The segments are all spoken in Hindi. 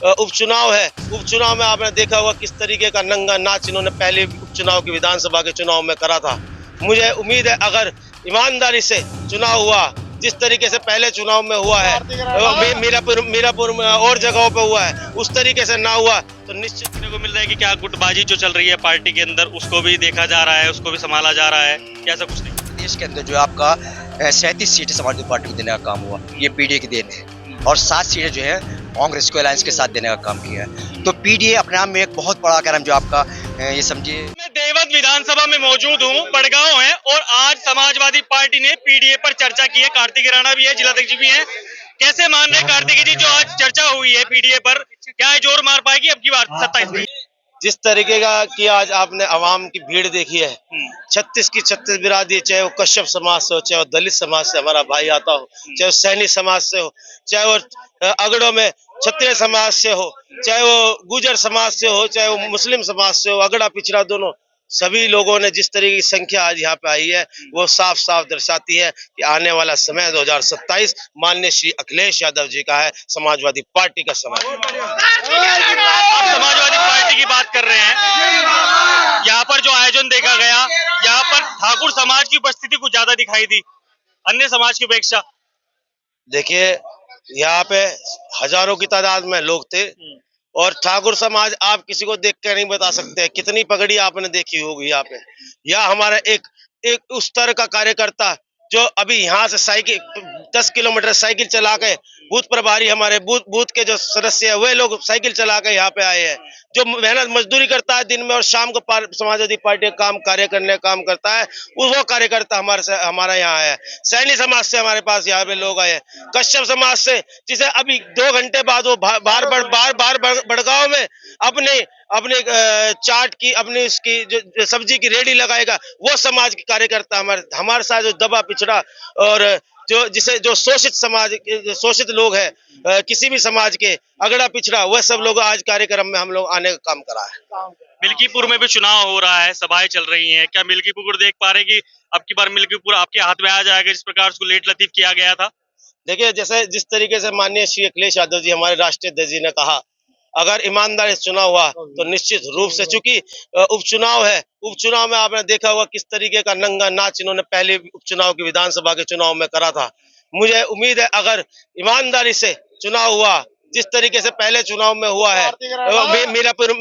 उपचुनाव है। उपचुनाव में आपने देखा होगा किस तरीके का नंगा नाच इन्होंने पहले उपचुनाव की विधानसभा के चुनाव में करा था। मुझे उम्मीद है अगर ईमानदारी से चुनाव हुआ, जिस तरीके से पहले चुनाव में हुआ है, मीरापुर मीरापुर में और जगहों पे हुआ है, उस तरीके से ना हुआ तो निश्चित देखने को मिल रहा है कि क्या गुटबाजी जो चल रही है पार्टी के अंदर उसको भी देखा जा रहा है, उसको भी संभाला जा रहा है, क्या ऐसा कुछ नहीं? देश के अंदर जो है आपका 37 सीटें समाजवादी पार्टी को देने का काम हुआ, ये पीडीए की देन है। और 7 सीटें जो है कांग्रेस को अलायंस के साथ देने का काम किया है। तो पीडीए अपने आप में एक बहुत बड़ा कार्यक्रम जो आपका ये समझिए। मैं देवत विधानसभा में मौजूद हूँ, बड़गांव है, और आज समाजवादी पार्टी ने पीडीए पर चर्चा की है। कार्तिक राणा भी है, जिलाध्यक्ष भी है। कैसे मान रहे कार्तिक जी, जो आज चर्चा हुई है पीडीए पर, क्या है जोर मार पाएगी अब की बार 27 में? जिस तरीके का कि आज आपने अवाम की भीड़ देखी है, 36 की 36 बिरादरी, चाहे वो कश्यप समाज से हो, चाहे वो दलित समाज से हमारा भाई आता हो, चाहे वो सैनी समाज से हो, चाहे वो अगड़ों में क्षत्रिय समाज से हो, चाहे वो गुजर समाज से हो, चाहे वो मुस्लिम समाज से हो, अगड़ा पिछड़ा दोनों, सभी लोगों ने जिस तरीके की संख्या आज यहाँ पे आई है वो साफ साफ दर्शाती है कि आने वाला समय 2027 माननीय श्री अखिलेश यादव जी का है, समाजवादी पार्टी का समय। आप समाजवादी पार्टी की बात कर रहे हैं, यहाँ पर जो आयोजन देखा गया, यहाँ पर ठाकुर समाज की उपस्थिति कुछ ज्यादा दिखाई दी अन्य समाज की अपेक्षा। देखिए, यहाँ पे हजारों की तादाद में लोग थे और ठाकुर समाज आप किसी को देख के नहीं बता सकते कितनी पगड़ी आपने देखी होगी यहाँ पे। या हमारा एक एक उस तरह का कार्यकर्ता जो अभी यहाँ से साइकिल 10 किलोमीटर साइकिल चला के, बूथ प्रभारी हमारे बूथ के जो सदस्य है वे लोग साइकिल चला के यहाँ पे आए हैं, जो मेहनत मजदूरी करता है दिन में और शाम को समाजवादी पार्टी का काम कार्य करने का काम करता है, वो कार्यकर्ता हमारा यहाँ है। सैनी समाज से हमारे पास यहाँ पे लोग आए हैं, कश्यप समाज से, जिसे अभी 2 घंटे बाद वो बार बड़गांव में अपने अपने चाट की अपनी उसकी जो सब्जी की रेडी लगाएगा, वो समाज के कार्यकर्ता हमारे साथ जो दबा पिछड़ा और जो शोषित समाज, शोषित लोग हैं किसी भी समाज के, अगड़ा पिछड़ा, वह सब लोग आज कार्यक्रम में हम लोग आने का काम करा है। मिल्कीपुर में भी चुनाव हो रहा है, सभाएं चल रही हैं, क्या मिल्कीपुर को देख पा रहे कि अब की बार मिल्कीपुर आपके हाथ में आ जाएगा जिस प्रकार उसको लेट लतीफ किया गया था? देखिए, जैसे जिस तरीके से माननीय श्री अखिलेश यादव जी हमारे राष्ट्रीय अध्यक्ष जी ने कहा, अगर ईमानदारी से चुनाव हुआ तो निश्चित रूप से, चूंकि उपचुनाव है, उपचुनाव में आपने देखा होगा किस तरीके का नंगा नाच इन्होंने पहले उपचुनाव की विधानसभा के चुनाव में करा था। मुझे उम्मीद है अगर ईमानदारी से चुनाव हुआ, जिस तरीके से पहले चुनाव में हुआ है, मीरापुर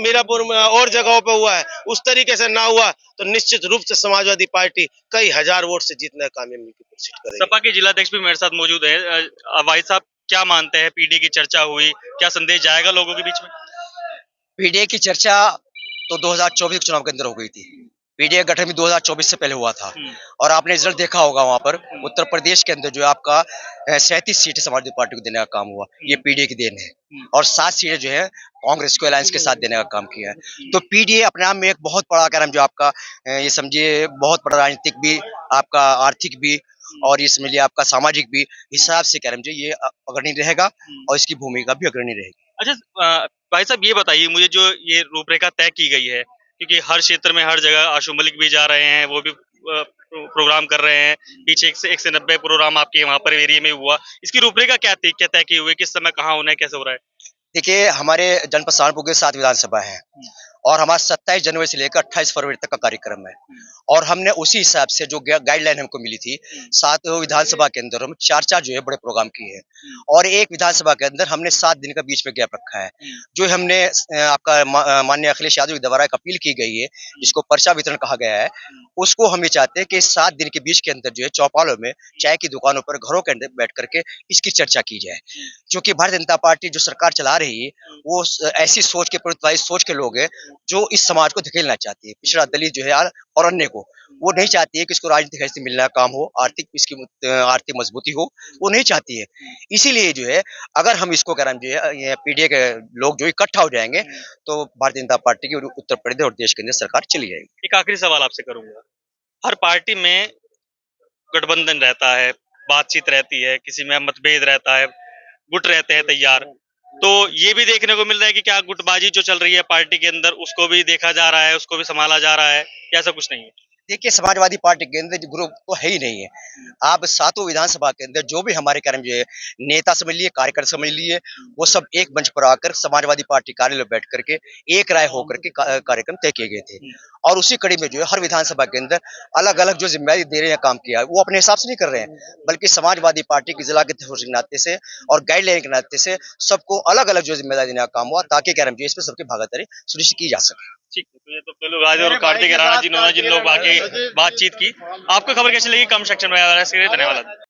में और जगहों पे हुआ है, उस तरीके से ना हुआ तो निश्चित रूप से समाजवादी पार्टी कई हजार वोट से जीतने का कामयाबी कोशिश करेगी। सपा के जिलाध्यक्ष भी मेरे साथ मौजूद है। भाई साहब, क्या मानते हैं, पीडीए की चर्चा हुई, क्या संदेश जाएगा लोगों के बीच में? पीडीए की चर्चा तो 2024 के चुनाव के अंदर हो गई थी। पीडीए गठन भी 2024 से पहले हुआ था और आपने रिजल्ट देखा होगा वहां पर उत्तर प्रदेश के अंदर जो है आपका 37 सीटें समाजवादी पार्टी को देने का काम हुआ, ये पीडीए की देन है। और 7 सीटें जो है कांग्रेस को अलायंस के साथ देने का काम किया है। तो पीडीए अपने आप में एक बहुत बड़ा कार्यक्रम जो आपका ये समझिए बहुत बड़ा राजनीतिक भी, आपका आर्थिक भी और इसमें लिए आपका सामाजिक भी हिसाब से कार्यक्रम जो ये अग्रणी रहेगा और इसकी भूमिका भी अग्रणी रहेगी। अच्छा, भाई साहब ये बताइए मुझे, जो ये रूपरेखा तय की गई है, क्योंकि हर क्षेत्र में हर जगह आशु मलिक भी जा रहे हैं, वो भी प्रोग्राम कर रहे हैं, पीछे 190 प्रोग्राम आपके वहां पर एरिया में हुआ, इसकी रूपरेखा क्या थी, क्या तय की हुई, किस समय कहाँ होना है, कैसे हो रहा है? देखिए, हमारे जनपद सहारनपुर के 7 विधानसभा है और हमारा 27 जनवरी से लेकर 28 फरवरी तक का कार्यक्रम है और हमने उसी हिसाब से जो गाइडलाइन हमको मिली थी, 7 विधानसभा के अंदर हम 4-4 जो है बड़े प्रोग्राम किए हैं और एक विधानसभा के अंदर हमने 7 दिन का बीच में गैप रखा है। जो हमने आपका माननीय अखिलेश यादव के द्वारा एक अपील की गई है, जिसको पर्चा वितरण कहा गया है, उसको हम ये चाहते हैं कि 7 दिन के बीच के अंदर जो है चौपालों में, चाय की दुकानों पर, घरों के अंदर बैठ करके इसकी चर्चा की जाए। क्योंकि भारतीय जनता पार्टी जो सरकार चला रही है, वो ऐसी सोच के, प्रयुक्तवादी सोच के लोग हैं जो इस समाज को धकेलना चाहती है, पिछड़ा दलित जो है यार और अन्य को, वो नहीं चाहती है कि इसको राजनीतिक हैसियत मिलने का काम हो, आर्थिक इसकी आर्थिक मजबूती हो, वो नहीं चाहती है। इसीलिए जो है अगर हम इसको करें जो है ये पीडीए के लोग जो इकट्ठा हो जाएंगे तो भारतीय जनता पार्टी की उत्तर प्रदेश और देश के अंदर सरकार चली जाएगी। एक आखिरी सवाल आपसे करूंगा, हर पार्टी में गठबंधन रहता है, बातचीत रहती है, किसी में मतभेद रहता है, गुट रहते हैं तैयार, तो ये भी देखने को मिल रहा है कि क्या गुटबाजी जो चल रही है पार्टी के अंदर उसको भी देखा जा रहा है, उसको भी संभाला जा रहा है, या ऐसा कुछ नहीं है? देखिए, समाजवादी पार्टी के अंदर ग्रुप तो है ही नहीं है। आप सातों विधानसभा के अंदर जो भी हमारे कर्म जो है, नेता समझ लिए, कार्यकर्ता समझ लिए, वो सब एक मंच पर आकर समाजवादी पार्टी कार्यालय में बैठ करके एक राय होकर के कार्यक्रम तय किए गए थे। और उसी कड़ी में जो है हर विधानसभा के अंदर अलग अलग जो जिम्मेदारी दे रहे हैं, काम किया है, वो अपने हिसाब से नहीं कर रहे हैं, बल्कि समाजवादी पार्टी की जिला के अध्यक्ष के नाते से और गाइडलाइन के नाते से सबको अलग अलग जो जिम्मेदारी देने का काम हुआ, ताकि क्या नाम जो है, इसमें सबकी भागीदारी सुनिश्चित की जा सके। ठीक है, तो ये तो पहलू गाजी और कार्तिक राणा जिन्होंने जिन लोग आके बातचीत की, आपको खबर कैसी लगी? कमेंट सेक्शन में धन्यवाद।